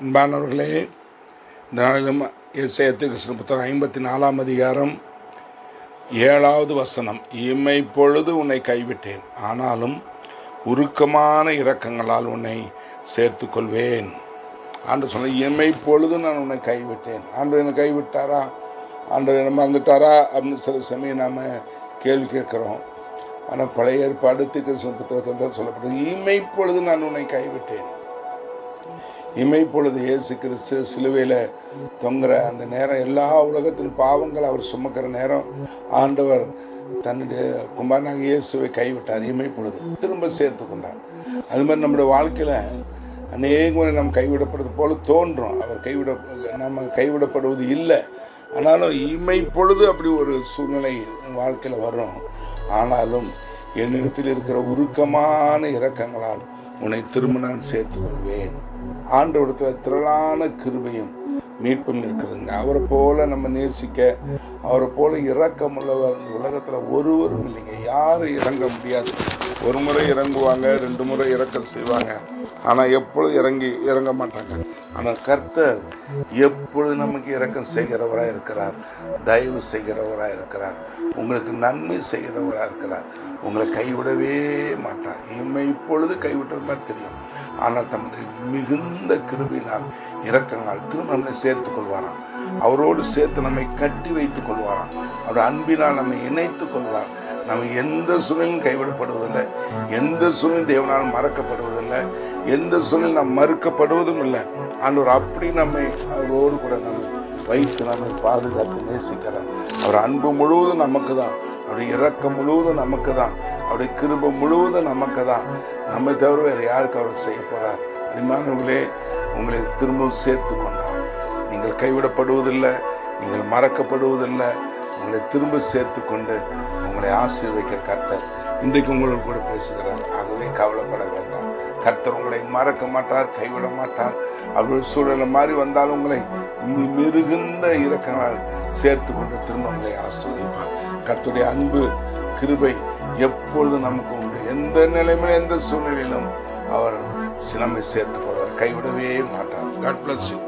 அன்பானவர்களே, இந்த நாளிலும் எசேக்கியேல் தீர்க்கதரிசன புத்தகம் 54 அதிகாரம் 7வது வசனம். இமைப்பொழுது உன்னை கைவிட்டேன், ஆனாலும் உருக்கமான இரக்கங்களால் உன்னை சேர்த்து கொள்வேன். ஆண்டு சொன்ன, இமைப்பொழுது நான் உன்னை கைவிட்டேன். ஆண்டு என்னை கைவிட்டாரா, ஆண்டு என்ன மறந்துட்டாரா அப்படின்னு சில சமயம் நாம் கேள்வி கேட்குறோம். ஆனால் பழைய ஏற்பாடு தீர்க்கதரிசன புத்தகத்தில் தான் சொல்லப்பட்டது, இமைப்பொழுது நான் உன்னை கைவிட்டேன். இமைப்பொழுது இயேசு கிறிஸ்து சிலுவையில் தொங்குற அந்த நேரம், எல்லா உலகத்தின் பாவங்கள் அவர் சுமக்கிற நேரம், ஆண்டவர் தன்னுடைய குமாரனாக இயேசுவை கைவிட்டார். இமைப்பொழுது திரும்ப சேர்த்து கொண்டார். அது மாதிரி நம்முடைய வாழ்க்கையில் அநேக முறை நம்ம கைவிடப்படுறது போல தோன்றும். நம்ம கைவிடப்படுவது இல்லை. ஆனாலும் இமைப்பொழுது அப்படி ஒரு சூழ்நிலை வாழ்க்கையில் வரும். ஆனாலும் என்னிடத்தில் இருக்கிற உருக்கமான இரக்கங்களால் உன்னை திரும்ப நான் சேர்த்து கொள்வேன். ஆண்டவரிடத்தில் திரளான கிருபையும் மீட்பும் இருக்கிறதுங்க. அவரை போல நம்ம நேசிக்க, அவரை போல இரக்கமுள்ளவர் உலகத்தில் ஒருவரும் இல்லைங்க. யாரும் இறங்க முடியாது. ஒரு முறை இறங்குவாங்க, 2 முறை இரக்கம் செய்வாங்க, ஆனால் எப்பொழுது இறங்க மாட்டாங்க. ஆனால் கர்த்தர் எப்பொழுது நமக்கு இரக்கம் செய்கிறவராக இருக்கிறார், தயவு செய்கிறவராக இருக்கிறார், உங்களுக்கு நன்மை செய்கிறவராக இருக்கிறார். உங்களை கைவிடவே மாட்டார். இப்பொழுது கைவிட்டது மாதிரி தெரியும், ஆனால் தமது மிகுந்த கிருபையினால் இரக்கங்கள் திரும்ப நம்மை சேர்த்து கொள்வாராம். அவரோடு சேர்த்து நம்மை கட்டி வைத்துக் கொள்வாராம். அவர் அன்பினால் நம்மை இணைத்துக் கொள்வார். நம்ம எந்த சூழ்நிலையும் கைவிடப்படுவதில்லை, எந்த சூழ்நிலையும் தேவனால் மறக்கப்படுவதில்லை, எந்த சூழ்நிலையும் நாம் மறுக்கப்படுவதும் இல்லை. ஆண்டவர் அப்படி நம்மை அவரோடு கூட நம்மை வைத்து நம்மை பாதுகாத்து நேசிக்கிறார். அவர் அன்பு முழுவதும் நமக்கு தான், அவருடைய இரக்கம் முழுவதும் நமக்கு தான், அவருடைய கிருபை முழுவதும் நமக்கு தான். நம்மை தவிர வேறு யாருக்கு அவர் செய்ய போகிறார்? அருமையானவர்களே, உங்களை திரும்பவும் சேர்த்து கொண்டார். நீங்கள் கைவிடப்படுவதில்லை, நீங்கள் மறக்கப்படுவதில்லை. உங்களை திரும்ப சேர்த்து கொண்டு உங்களை ஆசீர்வதிக்கிற கர்த்தர் இன்றைக்கு உங்களோடு கூட பேசுகிறார். ஆகவே கவலைப்பட வேண்டாம். கர்த்தர் உங்களை மறக்க மாட்டார், கைவிட மாட்டார். அப்படி சூழலை மாறி வந்தாலும் உங்களை மிகுந்த இரக்கங்களால் சேர்த்து கொண்டு திரும்ப உங்களை ஆசீர்வதிப்பார். கர்த்தருடைய அன்பு கிருபை எப்பொழுதும் நமக்கு உண்டு. எந்த நிலைமையிலும் எந்த சூழ்நிலையிலும் அவர் நம்மை சேர்த்து கொள்வார், கைவிடவே மாட்டார். God bless you.